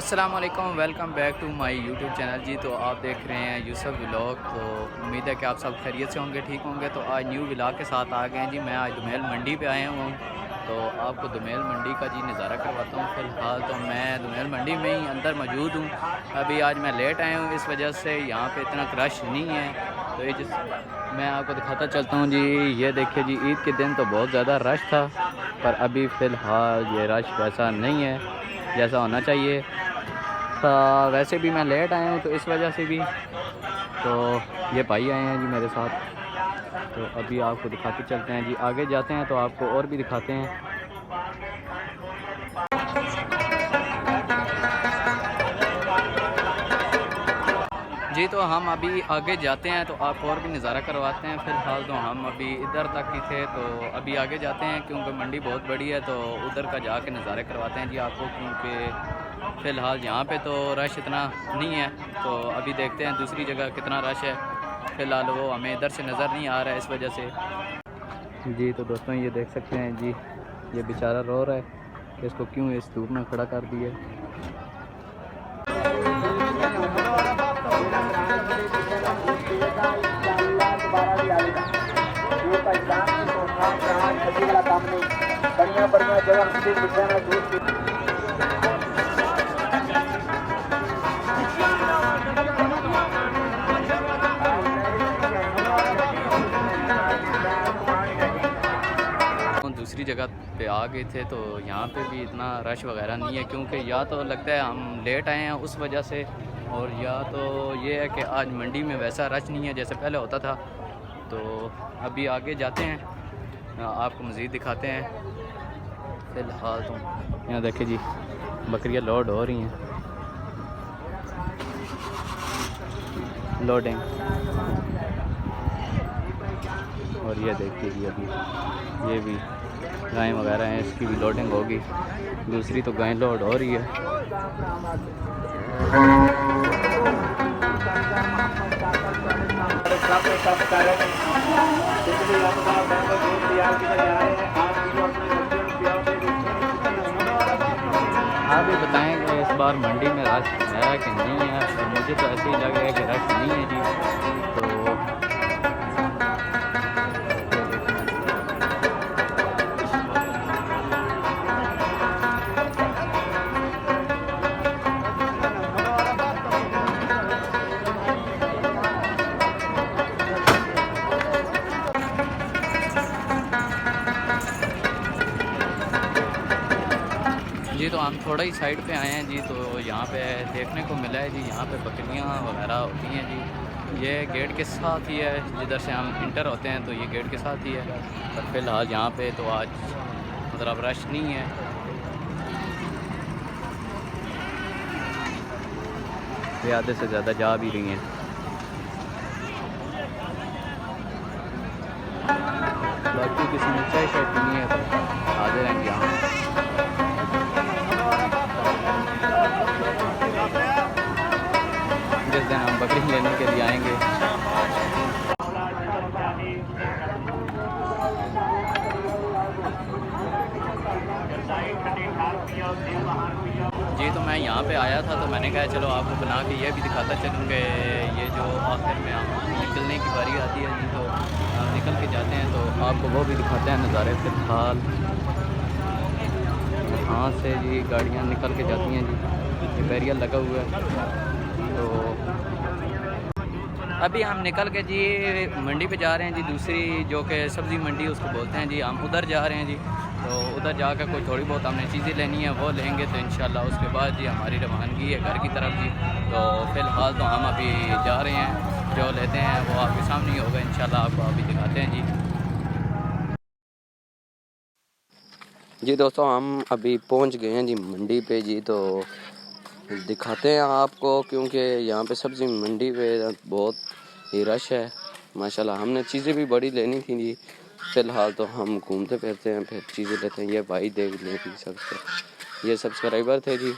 अस्सलाम वालेकुम, welcome back to my YouTube channel जी। तो आप देख रहे हैं यूसुफ व्लॉग। तो उम्मीद है कि आप सब खैरियत से होंगे, ठीक होंगे। तो आज न्यू व्लॉग के साथ आ गए हैं जी। मैं आज दुमेल मंडी पे आया हुआ हूँ, तो आपको दुमेल मंडी का जी नज़ारा करवाता हूँ। फ़िलहाल तो मैं दुमेल मंडी में ही अंदर मौजूद हूँ। अभी आज मैं लेट आया हूँ, इस वजह से यहाँ पे इतना रश नहीं है। तो ये जिस मैं आपको दिखाता चलता हूँ जी। ये देखिए जी, ईद के दिन तो बहुत ज़्यादा रश था, पर अभी फ़िलहाल ये रश वैसा नहीं है जैसा होना चाहिए। वैसे भी मैं लेट आया हूँ, तो इस वजह से भी तो ये भाई आए हैं जी मेरे साथ। तो अभी आपको दिखाते चलते हैं जी, आगे जाते हैं तो आपको और भी दिखाते हैं जी। तो हम अभी आगे जाते हैं तो आपको और भी नज़ारा करवाते हैं। फ़िलहाल तो हम अभी इधर तक ही थे, तो अभी आगे जाते हैं क्योंकि मंडी बहुत बड़ी है, तो उधर का जाके नज़ारे करवाते हैं जी आपको। क्योंकि फ़िलहाल यहाँ पे तो रश इतना नहीं है, तो अभी देखते हैं दूसरी जगह कितना रश है। फ़िलहाल वो हमें इधर से नज़र नहीं आ रहा है इस वजह से जी। तो दोस्तों ये देख सकते हैं जी, ये बेचारा रो रहा है कि इसको क्यों इस धूप में खड़ा कर दिया। बढ़िया जगह दूसरी जगह पे आ गए थे, तो यहाँ पे भी इतना रश वगैरह नहीं है, क्योंकि या तो लगता है हम लेट आए हैं उस वजह से, और या तो ये है कि आज मंडी में वैसा रश नहीं है जैसे पहले होता था। तो अभी आगे जाते हैं, आपको मज़ीद दिखाते हैं। फ़िलहाल तो यहाँ देखिए जी, बकरियाँ लोड हो रही हैं, लोडिंग। और ये देखिए जी, अभी ये भी गायें वगैरह हैं, इसकी भी लोडिंग होगी। दूसरी तो गायें लोड हो रही है। आप भी बताएंगे इस बार मंडी में रश है कि नहीं है। और मुझे तो ऐसे ही लग रहा है कि रश नहीं है जी। तो जी, तो हम थोड़ा ही साइड पे आए हैं जी। तो यहाँ पे देखने को मिला है जी, यहाँ पे बकरियाँ वगैरह होती हैं जी। ये गेट के साथ ही है, जिधर से हम इंटर होते हैं तो ये गेट के साथ ही है। पर फ़िलहाल यहाँ पे तो आज मतलब रश नहीं है। ये आधे से ज़्यादा जा भी रही हैं। बाकी किसी ने चाय शाय पीनी है तो हाजिर हैं यहाँ। जिस दिन हम बकरी लेने के लिए आएंगे। जी, तो मैं यहाँ पे आया था, तो मैंने कहा चलो आपको बना के ये भी दिखाता चलूँ कि ये जो आखिर में हम निकलने की बारी आती है जी, तो हम निकल के जाते हैं तो आपको वो भी दिखाते हैं नज़ारे। फ़िलहाल यहाँ से जी गाड़ियाँ निकल के जाती हैं जी, ये बैरियर लगा हुआ है। तो अभी हम निकल के जी मंडी पे जा रहे हैं जी, दूसरी जो कि सब्ज़ी मंडी उसको बोलते हैं जी। हम उधर जा रहे हैं जी, तो उधर जाकर कोई थोड़ी बहुत हमने चीज़ें लेनी है, वो लेंगे। तो इंशाल्लाह उसके बाद जी हमारी रवानगी है घर की तरफ जी। तो फ़िलहाल तो हम अभी जा रहे हैं, जो लेते हैं वो आपके सामने ही होगा इंशाल्लाह, आपको अभी दिखाते हैं जी। जी दोस्तों, हम अभी पहुंच गए हैं जी मंडी पे जी। तो दिखाते हैं आपको, क्योंकि यहाँ पे सब्ज़ी मंडी पे बहुत ही रश है माशाल्लाह। हमने चीज़ें भी बड़ी लेनी थी जी। फ़िलहाल तो हम घूमते फिरते हैं, फिर चीज़ें लेते हैं। ये भाई देख लें जी, ये सब्सक्राइबर थे जी,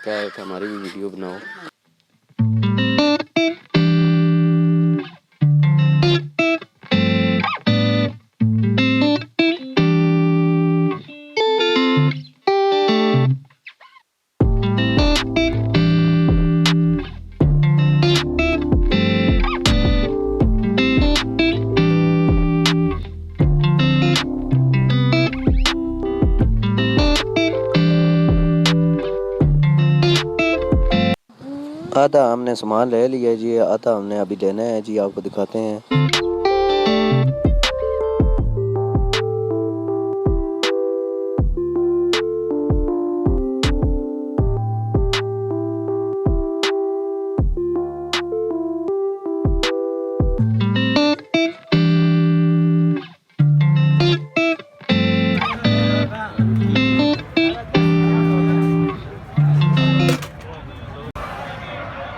कह रहे थे हमारी भी वीडियो बनाओ। आधा हमने सामान ले लिया जी, आधा हमने अभी लेना है जी, आपको दिखाते हैं।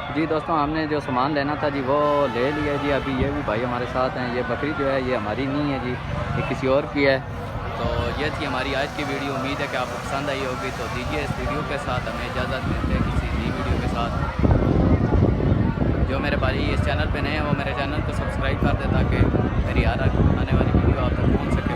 जी दोस्तों, हमने जो सामान लेना था जी वो ले लिया जी। अभी ये भी भाई हमारे साथ हैं। ये बकरी जो है ये हमारी नहीं है जी, ये किसी और की है। तो ये थी हमारी आज की वीडियो। उम्मीद है कि आपको पसंद आई होगी। तो दीजिए इस वीडियो के साथ हमें इजाज़त, मिलते हैं किसी नई वीडियो के साथ। जो मेरे भाई इस चैनल पे नए हैं वो मेरे चैनल को सब्सक्राइब कर दें ताकि मेरी हर आने वाली वीडियो आप तक पहुँच सके।